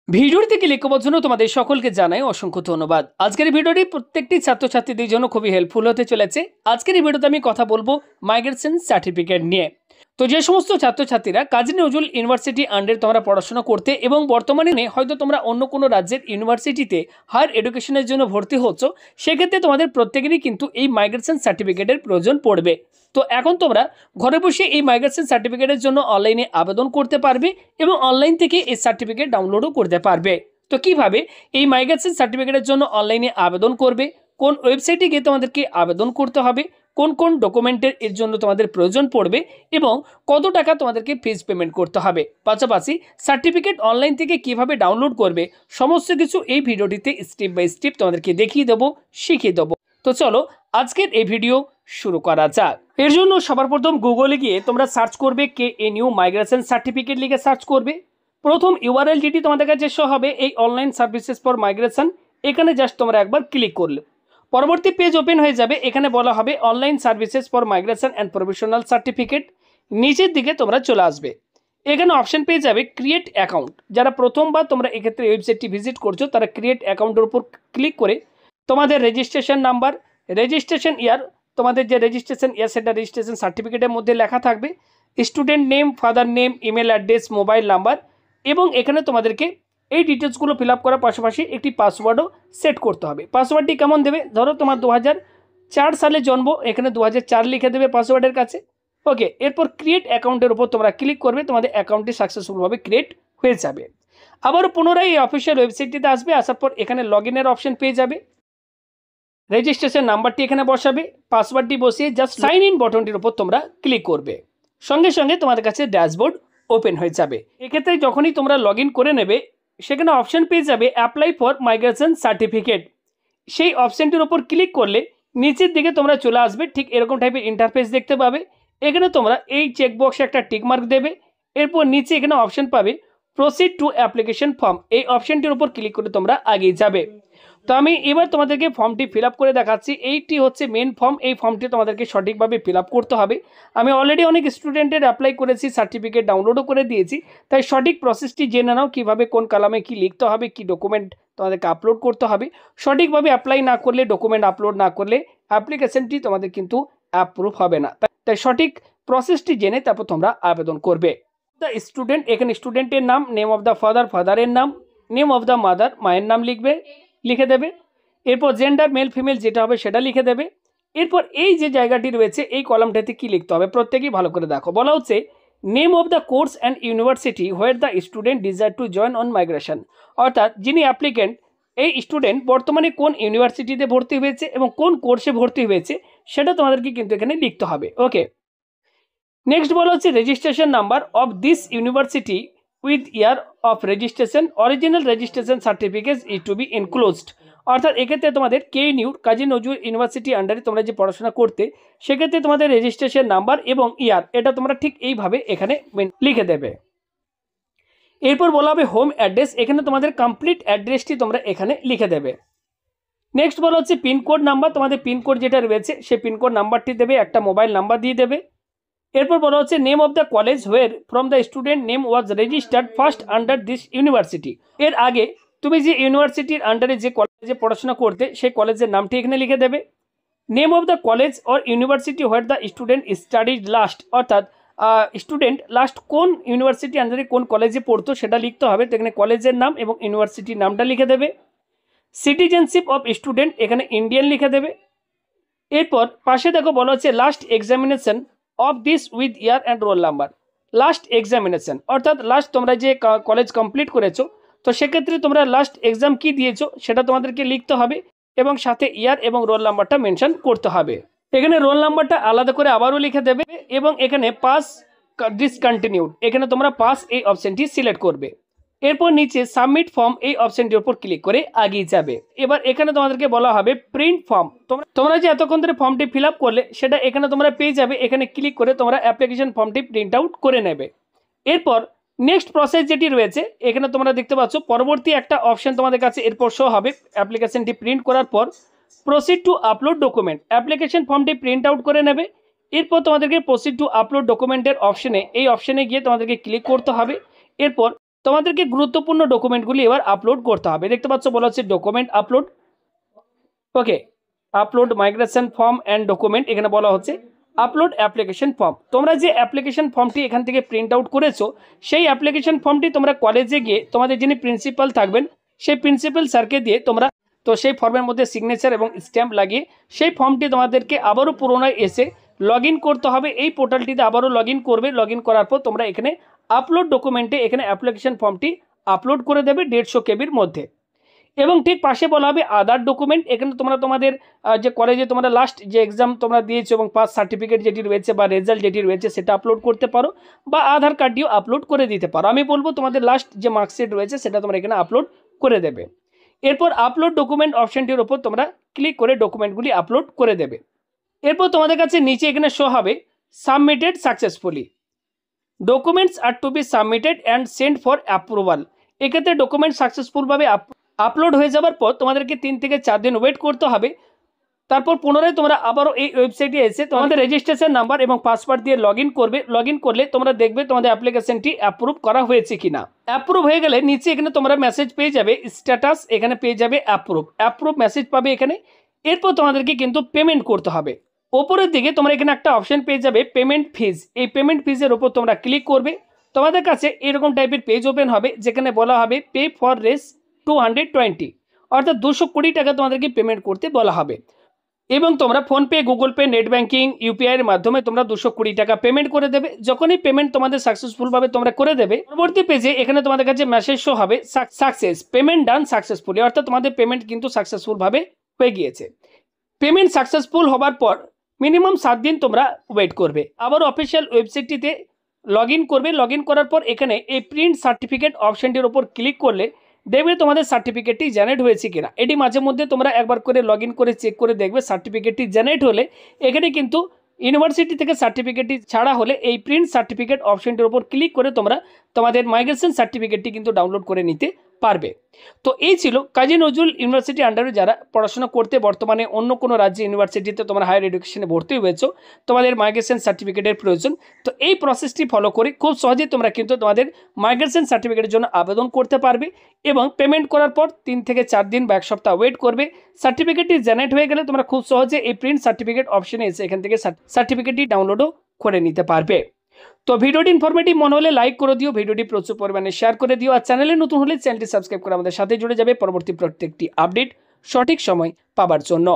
ভিডিওটিতে ক্লিক করার জন্য তোমাদের সকলকে জানাই অসংখ্য ধন্যবাদ। আজকের ভিডিওটি প্রত্যেকটি ছাত্রছাত্রীদের জন্য খুবই হেল্পফুল হতে চলেছে। আজকের এই ভিডিওতে আমি কথা বলবো মাইগ্রেশন সার্টিফিকেট নিয়ে। তো যে সমস্ত ছাত্রছাত্রীরা কাজী নজরুল ইউনিভার্সিটি আন্ডারে তোমরা পড়াশোনা করতে এবং বর্তমানে হয়তো তোমরা অন্য কোনো রাজ্যের ইউনিভার্সিটিতে হায়ার এডুকেশনের জন্য ভর্তি হচ্ছ, সেক্ষেত্রে তোমাদের প্রত্যেকেরই কিন্তু এই মাইগ্রেশন সার্টিফিকেটের প্রয়োজন পড়বে। তো এখন তোমরা ঘরে বসে এই মাইগ্রেশন সার্টিফিকেটের জন্য অনলাইনে আবেদন করতে পারবে এবং অনলাইন থেকে এই সার্টিফিকেট ডাউনলোডও করতে পারবে। তো কিভাবে এই মাইগ্রেশন সার্টিফিকেটের জন্য অনলাইনে আবেদন করবে, কোন ওয়েবসাইটে গিয়ে তোমাদেরকে আবেদন করতে হবে, কোন কোন ডকুমেন্টের এর জন্য তোমাদের প্রয়োজন পড়বে এবং কত টাকা তোমাদেরকে ফিজ পেমেন্ট করতে হবে, পাশাপাশি সার্টিফিকেট অনলাইন থেকে কিভাবে ডাউনলোড করবে, সমস্ত কিছু এই ভিডিওটিতে স্টেপ বাই স্টেপ তোমাদেরকে দেখিয়ে দেবো, শিখিয়ে দেবো। তো চলো আজকের এই ভিডিও শুরু করা যাক। এর জন্য সবার প্রথম গুগলে গিয়ে তোমরা সার্চ করবে KNU মাইগ্রেশন সার্টিফিকেট লিখে সার্চ করবে। প্রথম ইউআরএল যেটি তোমাদের কাছে শো হবে এই অনলাইন সার্ভিসেস ফর মাইগ্রেশন, এখানে জাস্ট তোমরা একবার ক্লিক করলে পরবর্তী পেজ ওপেন হয়ে যাবে। এখানে বলা হবে online services for migration and professional certificate. নিচের দিকে তোমরা চলে আসবে, এখানে অপশন পেয়ে যাবে ক্রিয়েট অ্যাকাউন্ট। যারা প্রথমবার তোমরা এক্ষেত্রে ওয়েবসাইটটি ভিজিট করছো তারা ক্রিয়েট অ্যাকাউন্টের উপর ক্লিক করে তোমাদের রেজিস্ট্রেশন নাম্বার, রেজিস্ট্রেশন ইয়ার, তোমাদের যে রেজিস্ট্রেশন ইয়ার সেটা রেজিস্ট্রেশন সার্টিফিকেটের মধ্যে লেখা থাকবে, student name, father name, email address, mobile number এবং এখানে তোমাদেরকে এই ডিটেলসগুলো ফিল আপ করার পাশাপাশি একটি পাসওয়ার্ডও সেট করতে হবে। পাসওয়ার্ডটি কেমন দেবে, ধরো তোমার 2004 সালে জন্ম, এখানে 2004 লিখে দেবে পাসওয়ার্ডের কাছে। ওকে, এরপর ক্রিয়েট অ্যাকাউন্টের উপর তোমরা ক্লিক করবে, তোমাদের অ্যাকাউন্টটি সাকসেসফুলভাবে ক্রিয়েট হয়ে যাবে। আবার পুনরায় এই অফিসিয়াল ওয়েবসাইটটিতে আসবে, আসার পর এখানে লগ ইনের অপশন পেয়ে যাবে। রেজিস্ট্রেশন নাম্বারটি এখানে বসাবে, পাসওয়ার্ডটি বসিয়ে জাস্ট সাইন ইন বটনটির উপর তোমরা ক্লিক করবে। সঙ্গে সঙ্গে তোমাদের কাছে ড্যাশবোর্ড ওপেন হয়ে যাবে। এক্ষেত্রে যখনই তোমরা লগ ইন করে নেবে সেখানে অপশন পেয়ে যাবে অ্যাপ্লাই ফর মাইগ্রেশন সার্টিফিকেট। সেই অপশনটির উপর ক্লিক করলে নিচের দিকে তোমরা চলে আসবে, ঠিক এরকম টাইপের ইন্টারফেস দেখতে পাবে। এখানে তোমরা এই চেকবক্সে একটা টিকমার্ক দেবে, এরপর নিচে এখানে অপশন পাবে প্রসিড টু অ্যাপ্লিকেশন ফর্ম। এই অপশনটির উপর ক্লিক করে তোমরা এগিয়ে যাবে। তো আমি এবার তোমাদেরকে ফর্মটি ফিল আপ করে দেখাচ্ছি। এইটি হচ্ছে মেন ফর্ম, এই ফর্মটি তোমাদেরকে সঠিকভাবে ফিল আপ করতে হবে। আমি অলরেডি অনেক স্টুডেন্টের অ্যাপ্লাই করেছি, সার্টিফিকেট ডাউনলোডও করে দিয়েছি, তাই সঠিক প্রসেসটি জেনে নাও কীভাবে কোন কালামে কী লিখতে হবে, কী ডকুমেন্ট তোমাদেরকে আপলোড করতে হবে। সঠিকভাবে অ্যাপ্লাই না করলে, ডকুমেন্ট আপলোড না করলে অ্যাপ্লিকেশনটি তোমাদের কিন্তু অ্যাপ্রুভ হবে না। তাই সঠিক প্রসেসটি জেনে তারপর তোমরা আবেদন করবে। দ্য স্টুডেন্ট, এখানে স্টুডেন্টের নাম, নেম অফ দ্য ফাদার, ফাদারের নাম, নেম অফ দ্য মাদার, মায়ের নাম লিখে দেবে। এরপর জেন্ডার মেল ফিমেল যেটা হবে সেটা লিখে দেবে। এরপর এই যে জায়গাটি রয়েছে এই কলামটাতে কি লিখতে হবে প্রত্যেকেই ভালো করে দেখো। বলা হচ্ছে name of the course and university where the student desire to join on migration. অর্থাৎ যিনি অ্যাপ্লিকেন্ট, এই স্টুডেন্ট বর্তমানে কোন ইউনিভার্সিটিতে ভর্তি হয়েছে এবং কোন কোর্সে ভর্তি হয়েছে সেটা তোমাদেরকে কিন্তু এখানে লিখতে হবে। ওকে, নেক্সট বলা হচ্ছে registration number of this university with year of registration, original registration certificate is to be enclosed. অর্থাৎ এক্ষেত্রে তোমাদের KNU কাজী নজরুল ইউনিভার্সিটি আন্ডারে তোমরা যে পড়াশোনা করতে, সেক্ষেত্রে তোমাদের রেজিস্ট্রেশন নাম্বার এবং ইয়ার এটা তোমরা ঠিক এইভাবে এখানে লিখে দেবে। এরপর বলা হবে হোম অ্যাড্রেস, এখানে তোমাদের কমপ্লিট অ্যাড্রেসটি তোমরা এখানে লিখে দেবে। নেক্সট বলা হচ্ছে পিনকোড নাম্বার, তোমাদের পিনকোড যেটা রয়েছে সেই পিনকোড নাম্বারটি দেবে, একটা মোবাইল নাম্বার দিয়ে দেবে। এরপর বলা হচ্ছে name of the college where from the student name was registered first under this university. এর আগে তুমি যে ইউনিভার্সিটির আন্ডারে যে কলেজে পড়াশোনা করতে সেই কলেজের নামটি এখানে লিখে দেবে। Name of the college or university where the student studied last, অর্থাৎ স্টুডেন্ট লাস্ট কোন ইউনিভার্সিটি আন্ডারে কোন কলেজে পড়তো সেটা লিখতে হবে। তো এখানে কলেজের নাম এবং ইউনিভার্সিটির নামটা লিখে দেবে। সিটিজেনশিপ অফ স্টুডেন্ট, এখানে ইন্ডিয়ান লিখে দেবে। এরপর পাশে দেখো বলা হচ্ছে last examination of this with year and roll number. Last examination অর্থাৎ লাস্ট তোমরা যে কলেজ কমপ্লিট করেছো, তো সেক্ষেত্রে তোমরা লাস্ট এক্সাম কি দিয়েছো সেটা তোমাদেরকে লিখতে হবে এবং সাথে ইয়ার এবং রোল নাম্বারটা মেনশন করতে হবে। এখানে রোল নাম্বারটা আলাদা করে আবারও লিখে দেবে এবং এখানে পাস ডিসকন্টিনিউড, এখানে তোমরা পাস এই অপশনটি সিলেক্ট করবে। এরপর নিচে সাবমিট ফর্ম এই অপশনটির উপর ক্লিক করে এগিয়ে যাবে। এবার এখানে তোমাদেরকে বলা হবে প্রিন্ট ফর্ম। তোমরা যে এতক্ষণ ধরে ফর্মটি ফিল আপ করলে সেটা এখানে তোমরা পেয়ে যাবে। এখানে ক্লিক করে তোমরা অ্যাপ্লিকেশন ফর্মটি প্রিন্ট আউট করে নেবে। এরপর নেক্সট প্রসেস যেটি রয়েছে এখানে তোমরা দেখতে পাচ্ছ পরবর্তী একটা অপশন তোমাদের কাছে এরপর শো হবে। অ্যাপ্লিকেশনটি প্রিন্ট করার পর proceed to upload document, application ফর্মটি প্রিন্ট আউট করে নেবে। এরপর তোমাদেরকে প্রসিড টু আপলোড ডকুমেন্টের অপশনে, এই অপশনে গিয়ে তোমাদেরকে ক্লিক করতে হবে। এরপর তোমাদেরকে গুরুত্বপূর্ণ ডকুমেন্টগুলি এবার আপলোড করতে হবে। দেখতে পাচ্ছ বলা হচ্ছে document upload. Okay, upload migration form and document, এখানে বলা হচ্ছে আপলোড অ্যাপ্লিকেশন ফর্ম। তোমরা যে অ্যাপ্লিকেশন ফর্মটি এখান থেকে প্রিন্ট আউট করেছো, সেই অ্যাপ্লিকেশন ফর্মটি তোমরা কলেজে গিয়ে তোমাদের যিনি প্রিন্সিপাল থাকবেন সেই প্রিন্সিপাল স্যারকে দিয়ে তোমরা তো সেই ফর্মের মধ্যে সিগনেচার এবং স্ট্যাম্প লাগিয়ে সেই ফর্মটি তোমাদেরকে আবারও পুনরায় এসে লগ ইন করতে হবে। এই পোর্টালটিতে আবারও লগ ইন করবে। লগ ইন করার পর তোমরা এখানে আপলোড ডকুমেন্টে এখানে অ্যাপ্লিকেশন ফর্মটি আপলোড করে দেবে 150 কেবির মধ্যে। এবং ঠিক পাশে বলা হবে আদার ডকুমেন্ট। এখানে তোমরা তোমাদের যে কলেজে তোমরা লাস্ট যে এক্সাম তোমরা দিয়েছো এবং পাস সার্টিফিকেট যেটি রয়েছে বা রেজাল্ট যেটি রয়েছে সেটা আপলোড করতে পারো, বা আধার কার্ডটিও আপলোড করে দিতে পারো। আমি বলবো তোমাদের লাস্ট যে মার্কশিট রয়েছে সেটা তোমরা এখানে আপলোড করে দেবে। এরপর আপলোড ডকুমেন্ট অপশানটির ওপর তোমরা ক্লিক করে ডকুমেন্টগুলি আপলোড করে দেবে। এরপর তোমাদের কাছে নিচে এখানে শো হবে submitted successfully, documents are to be submitted and send for approval. এক্ষেত্রে ডকুমেন্ট সাকসেসফুলভাবে আপলোড হয়ে যাওয়ার পর তোমাদেরকে 3 থেকে 4 দিন ওয়েট করতে হবে। তারপর পুনরায় তোমরা আবারও এই ওয়েবসাইটে এসে তোমাদের রেজিস্ট্রেশন নাম্বার এবং পাসওয়ার্ড দিয়ে লগ ইন করবে। লগ ইন করলে তোমরা দেখবে তোমাদের অ্যাপ্লিকেশনটি অ্যাপ্রুভ করা হয়েছে কিনা। অ্যাপ্রুভ হয়ে গেলে নিচে এখানে তোমরা মেসেজ পেয়ে যাবে স্ট্যাটাস, এখানে পেয়ে যাবে অ্যাপ্রুভ মেসেজ পাবে এখানে। এরপর তোমাদেরকে কিন্তু পেমেন্ট করতে হবে। ওপরের দিকে তোমরা এখানে একটা অপশন পেয়ে যাবে পেমেন্ট ফিজ। এই পেমেন্ট ফিজের ওপর তোমরা ক্লিক করবে। তোমাদের কাছে এরকম টাইপের পেজ ওপেন হবে যেখানে বলা হবে পে ফর রেস 220, অর্থাৎ 220 টাকা তোমাদেরকে পেমেন্ট করতে বলা হবে। এবং তোমরা PhonePe, Google Pay, net banking, ইউপিআইয়ের মাধ্যমে তোমরা 220 টাকা পেমেন্ট করে দেবে। যখনই পেমেন্ট তোমাদের সাকসেসফুলভাবে তোমরা করে দেবে, পরবর্তী পেজে এখানে তোমাদের কাছে মেসেজ শো হবে সাকসেস পেমেন্ট ডান সাকসেসফুলি, অর্থাৎ তোমাদের পেমেন্ট কিন্তু সাকসেসফুলভাবে হয়ে গিয়েছে। পেমেন্ট সাকসেসফুল হবার পর মিনিমাম 7 দিন তোমরা ওয়েট করবে। আবার অফিসিয়াল ওয়েবসাইটটিতে লগ ইন করবে। লগ ইন করার পর এখানে এই প্রিন্ট সার্টিফিকেট অপশানটির ওপর ক্লিক করলে দেখবে তোমাদের সার্টিফিকেটটি জেনারেট হয়েছে কিনা। এটি মাঝে মধ্যে তোমরা একবার করে লগ ইন করে চেক করে দেখবে। সার্টিফিকেটটি জেনারেট হলে এখানে কিন্তু ইউনিভার্সিটি থেকে সার্টিফিকেটটি ছাড়া হলে এই প্রিন্ট সার্টিফিকেট অপশানটির ওপর ক্লিক করে তোমরা তোমাদের মাইগ্রেশন সার্টিফিকেটটি কিন্তু ডাউনলোড করে নিতে পারবে। তো এই ছিল কাজী নজরুল ইউনিভার্সিটি আন্ডারে যারা পড়াশোনা করতে বর্তমানে অন্য কোনো রাজ্যে ইউনিভার্সিটিতে তোমরা হায়ার এডুকেশনে ভর্তি হয়েছো, তোমাদের মাইগ্রেশন সার্টিফিকেটের প্রয়োজন। তো এই প্রসেসটি ফলো করে খুব সহজেই তোমরা কিন্তু তোমাদের মাইগ্রেশন সার্টিফিকেটের জন্য আবেদন করতে পারবে। এবং পেমেন্ট করার পর 3 থেকে 4 দিন বা 1 সপ্তাহ ওয়েট করবে। সার্টিফিকেটটি জেনারেট হয়ে গেলে তোমরা খুব সহজে এই প্রিন্ট সার্টিফিকেট অপশনে এসে এখান থেকে সার্টিফিকেটটি ডাউনলোডও করে নিতে পারবে। তো ভিডিওটি ইনফরমেটিভ মনে হলে লাইক করে দিও, ভিডিওটি প্রচুর পরিমাণে শেয়ার করে দিও, আর চ্যানেলে নতুন হলে চ্যানেলটি সাবস্ক্রাইব করে আমাদের সাথে জুড়ে যাবে পরবর্তী প্রত্যেকটি আপডেট সঠিক সময় পাবার জন্য।